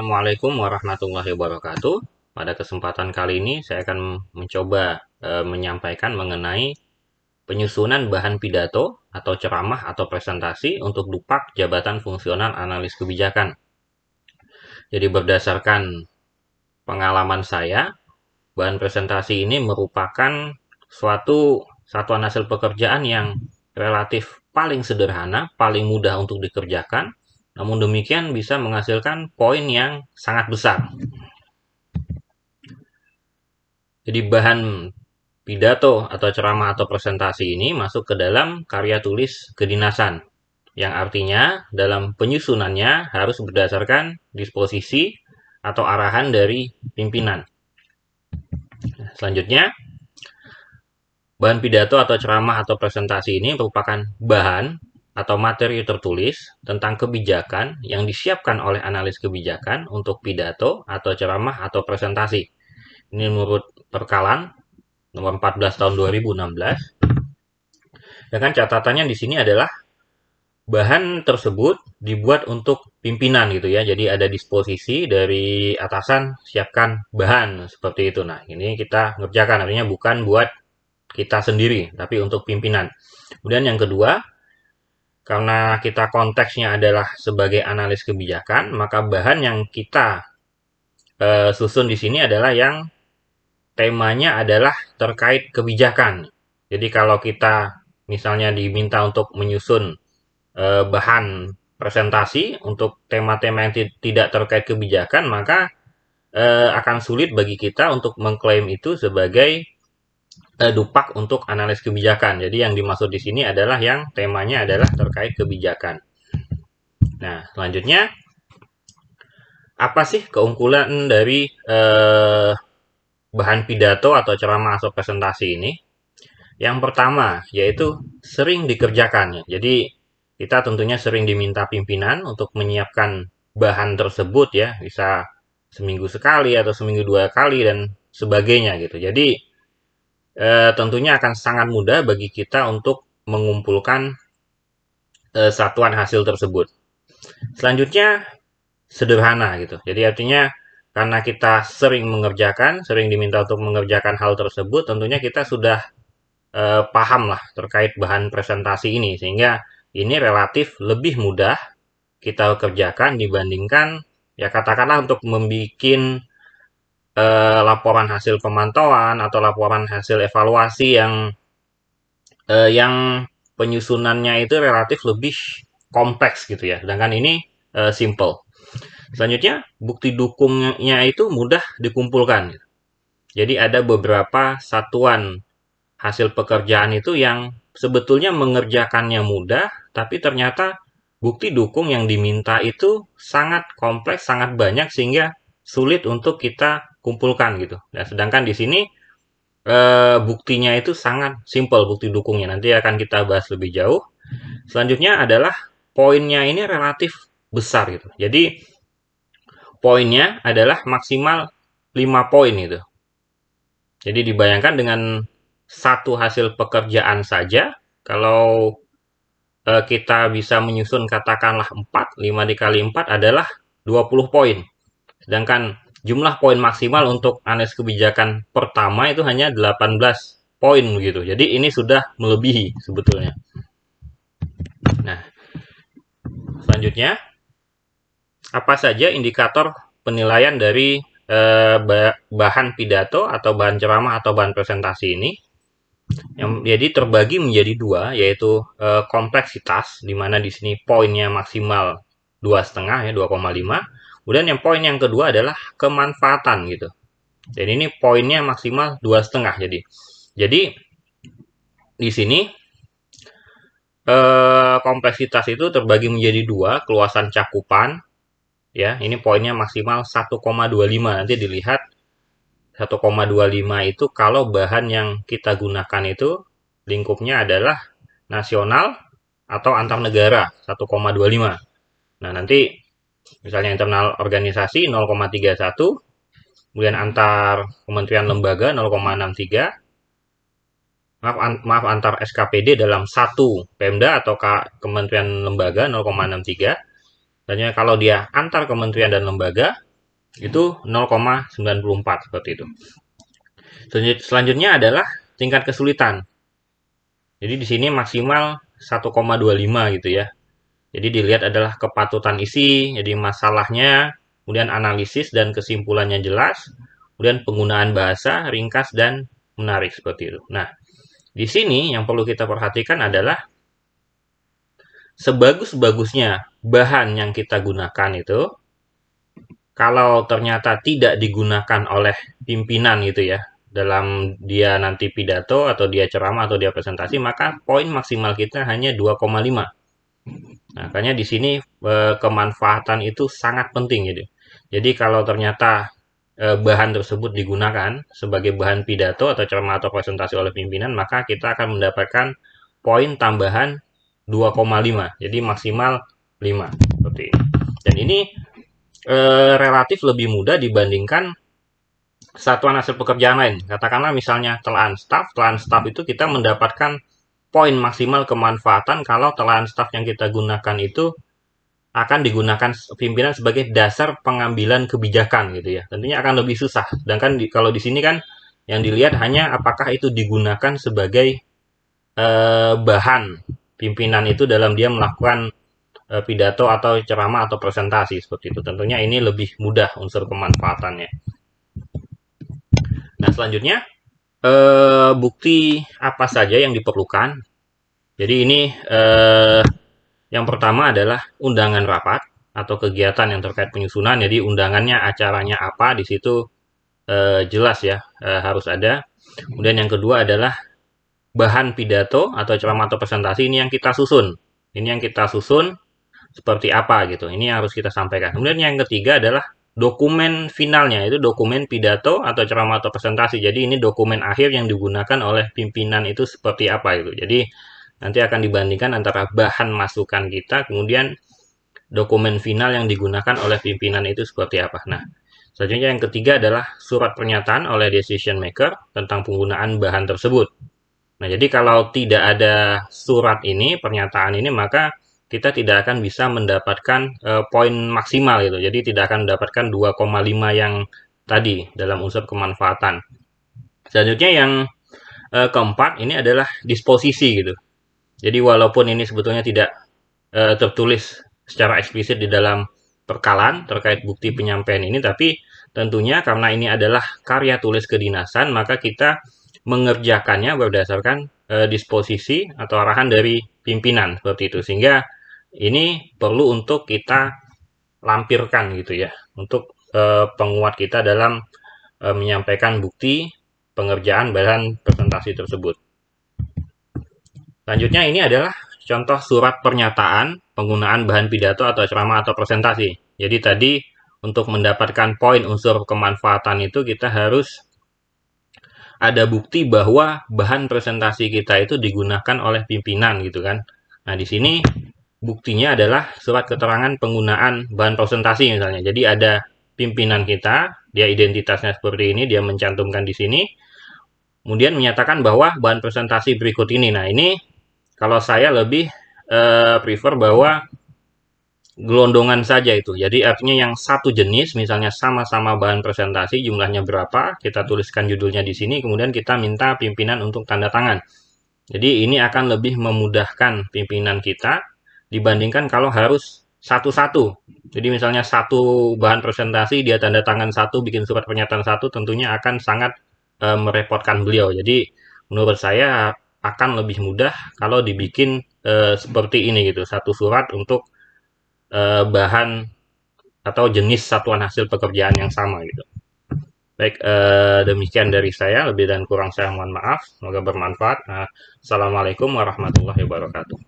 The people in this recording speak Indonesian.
Assalamualaikum warahmatullahi wabarakatuh. Pada kesempatan kali ini saya akan mencoba menyampaikan mengenai penyusunan bahan pidato atau ceramah atau presentasi untuk dupak jabatan fungsional analis kebijakan. Jadi berdasarkan pengalaman saya, bahan presentasi ini merupakan suatu satuan hasil pekerjaan yang relatif paling sederhana, paling mudah untuk dikerjakan, namun demikian bisa menghasilkan poin yang sangat besar. Jadi bahan pidato atau ceramah atau presentasi ini masuk ke dalam karya tulis kedinasan, yang artinya dalam penyusunannya harus berdasarkan disposisi atau arahan dari pimpinan. Selanjutnya, bahan pidato atau ceramah atau presentasi ini merupakan bahan atau materi tertulis tentang kebijakan yang disiapkan oleh analis kebijakan untuk pidato atau ceramah atau presentasi. Ini menurut Perkalan nomor 14 tahun 2016. Dengan catatannya di sini adalah bahan tersebut dibuat untuk pimpinan gitu ya. Jadi ada disposisi dari atasan siapkan bahan seperti itu. Nah, ini kita ngerjakan, artinya bukan buat kita sendiri, tapi untuk pimpinan. Kemudian yang kedua, karena kita konteksnya adalah sebagai analis kebijakan, maka bahan yang kita susun di sini adalah yang temanya adalah terkait kebijakan. Jadi kalau kita misalnya diminta untuk menyusun bahan presentasi untuk tema-tema yang tidak terkait kebijakan, maka akan sulit bagi kita untuk mengklaim itu sebagai dupak untuk analis kebijakan. Jadi yang dimaksud di sini adalah yang temanya adalah terkait kebijakan. Nah, selanjutnya apa sih keunggulan dari bahan pidato atau ceramah atau presentasi ini? Yang pertama yaitu sering dikerjakan. Jadi kita tentunya sering diminta pimpinan untuk menyiapkan bahan tersebut ya, bisa seminggu sekali atau seminggu 2 kali dan sebagainya gitu. Jadi tentunya akan sangat mudah bagi kita untuk mengumpulkan satuan hasil tersebut. Selanjutnya sederhana gitu. Jadi artinya karena kita sering mengerjakan, sering diminta untuk mengerjakan hal tersebut, tentunya kita sudah paham lah terkait bahan presentasi ini, sehingga ini relatif lebih mudah kita kerjakan dibandingkan ya katakanlah untuk membuat laporan hasil pemantauan atau laporan hasil evaluasi yang penyusunannya itu relatif lebih kompleks gitu ya. Sedangkan ini simple. Selanjutnya, bukti dukungnya itu mudah dikumpulkan. Jadi ada beberapa satuan hasil pekerjaan itu yang sebetulnya mengerjakannya mudah, tapi ternyata bukti dukung yang diminta itu sangat kompleks, sangat banyak sehingga sulit untuk kita kumpulkan gitu. Nah, sedangkan di sini buktinya itu sangat simpel, bukti dukungnya. Nanti akan kita bahas lebih jauh. Selanjutnya adalah poinnya ini relatif besar gitu. Jadi poinnya adalah maksimal 5 poin itu. Jadi dibayangkan dengan satu hasil pekerjaan saja, kalau kita bisa menyusun katakanlah 4, 5 dikali 4 adalah 20 poin. Sedangkan jumlah poin maksimal untuk analis kebijakan pertama itu hanya 18 poin begitu. Jadi ini sudah melebihi sebetulnya. Nah, selanjutnya apa saja indikator penilaian dari bahan pidato atau bahan ceramah atau bahan presentasi ini? Jadi terbagi menjadi dua, yaitu kompleksitas, di mana di sini poinnya maksimal 2,5 ya, 2,5. Kemudian yang poin yang kedua adalah kemanfaatan gitu. Jadi ini poinnya maksimal 2,5. Jadi di sini kompleksitas itu terbagi menjadi dua, keluasan cakupan. Ya, ini poinnya maksimal 1,25. Nanti dilihat 1,25 itu kalau bahan yang kita gunakan itu lingkupnya adalah nasional atau antar negara 1,25. Nah, nanti misalnya internal organisasi 0,31, kemudian antar kementerian lembaga 0,63, maaf antar SKPD dalam satu Pemda atau kementerian lembaga 0,63. Dan kalau dia antar kementerian dan lembaga Itu 0,94 seperti itu. Selanjutnya adalah tingkat kesulitan. Jadi di sini maksimal 1,25 gitu ya. Jadi dilihat adalah kepatutan isi, jadi masalahnya, kemudian analisis dan kesimpulannya jelas, kemudian penggunaan bahasa ringkas dan menarik seperti itu. Nah, di sini yang perlu kita perhatikan adalah sebagus-bagusnya bahan yang kita gunakan itu, kalau ternyata tidak digunakan oleh pimpinan gitu ya, dalam dia nanti pidato atau dia ceramah atau dia presentasi, maka poin maksimal kita hanya 2,5. Nah, makanya di sini kemanfaatan itu sangat penting gitu. Jadi kalau ternyata bahan tersebut digunakan sebagai bahan pidato atau ceramah atau presentasi oleh pimpinan, maka kita akan mendapatkan poin tambahan 2,5. Jadi maksimal 5 seperti ini. Dan ini relatif lebih mudah dibandingkan satuan hasil pekerjaan lain. Katakanlah misalnya telaan staff itu kita mendapatkan poin maksimal kemanfaatan kalau telaan staff yang kita gunakan itu akan digunakan pimpinan sebagai dasar pengambilan kebijakan gitu ya. Tentunya akan lebih susah. Sedangkan kalau di sini kan yang dilihat hanya apakah itu digunakan sebagai bahan pimpinan itu dalam dia melakukan pidato atau ceramah atau presentasi seperti itu. Tentunya ini lebih mudah unsur kemanfaatannya. Nah, selanjutnya bukti apa saja yang diperlukan. Jadi ini yang pertama adalah undangan rapat atau kegiatan yang terkait penyusunan. Jadi undangannya, acaranya apa, di situ jelas ya, harus ada. Kemudian yang kedua adalah bahan pidato atau ceramah atau presentasi ini yang kita susun. Ini yang kita susun seperti apa gitu. Ini yang harus kita sampaikan. Kemudian yang ketiga adalah dokumen finalnya, itu dokumen pidato atau ceramah atau presentasi. Jadi ini dokumen akhir yang digunakan oleh pimpinan itu seperti apa gitu. Jadi nanti akan dibandingkan antara bahan masukan kita, kemudian dokumen final yang digunakan oleh pimpinan itu seperti apa. Nah, selanjutnya yang ketiga adalah surat pernyataan oleh decision maker tentang penggunaan bahan tersebut. Nah, jadi kalau tidak ada surat ini, pernyataan ini, maka kita tidak akan bisa mendapatkan poin maksimal gitu. Jadi tidak akan mendapatkan 2,5 yang tadi dalam unsur kemanfaatan. Selanjutnya yang keempat ini adalah disposisi gitu. Jadi walaupun ini sebetulnya tidak tertulis secara eksplisit di dalam perkalan terkait bukti penyampaian ini, tapi tentunya karena ini adalah karya tulis kedinasan, maka kita mengerjakannya berdasarkan disposisi atau arahan dari pimpinan seperti itu. Sehingga ini perlu untuk kita lampirkan gitu ya, untuk penguat kita dalam menyampaikan bukti pengerjaan bahan presentasi tersebut. Selanjutnya ini adalah contoh surat pernyataan penggunaan bahan pidato atau ceramah atau presentasi. Jadi tadi untuk mendapatkan poin unsur kemanfaatan itu kita harus ada bukti bahwa bahan presentasi kita itu digunakan oleh pimpinan gitu kan. Nah, di sini buktinya adalah surat keterangan penggunaan bahan presentasi misalnya. Jadi ada pimpinan kita, dia identitasnya seperti ini, dia mencantumkan di sini. Kemudian menyatakan bahwa bahan presentasi berikut ini. Nah, ini kalau saya lebih prefer bahwa gelondongan saja itu. Jadi artinya yang satu jenis, misalnya sama-sama bahan presentasi, jumlahnya berapa, kita tuliskan judulnya di sini, kemudian kita minta pimpinan untuk tanda tangan. Jadi ini akan lebih memudahkan pimpinan kita dibandingkan kalau harus satu-satu. Jadi misalnya satu bahan presentasi, dia tanda tangan satu, bikin surat pernyataan satu, tentunya akan sangat merepotkan beliau. Jadi menurut saya akan lebih mudah kalau dibikin seperti ini gitu, satu surat untuk bahan atau jenis satuan hasil pekerjaan yang sama gitu. Baik, demikian dari saya. Lebih dan kurang saya mohon maaf. Semoga bermanfaat. Assalamualaikum warahmatullahi wabarakatuh.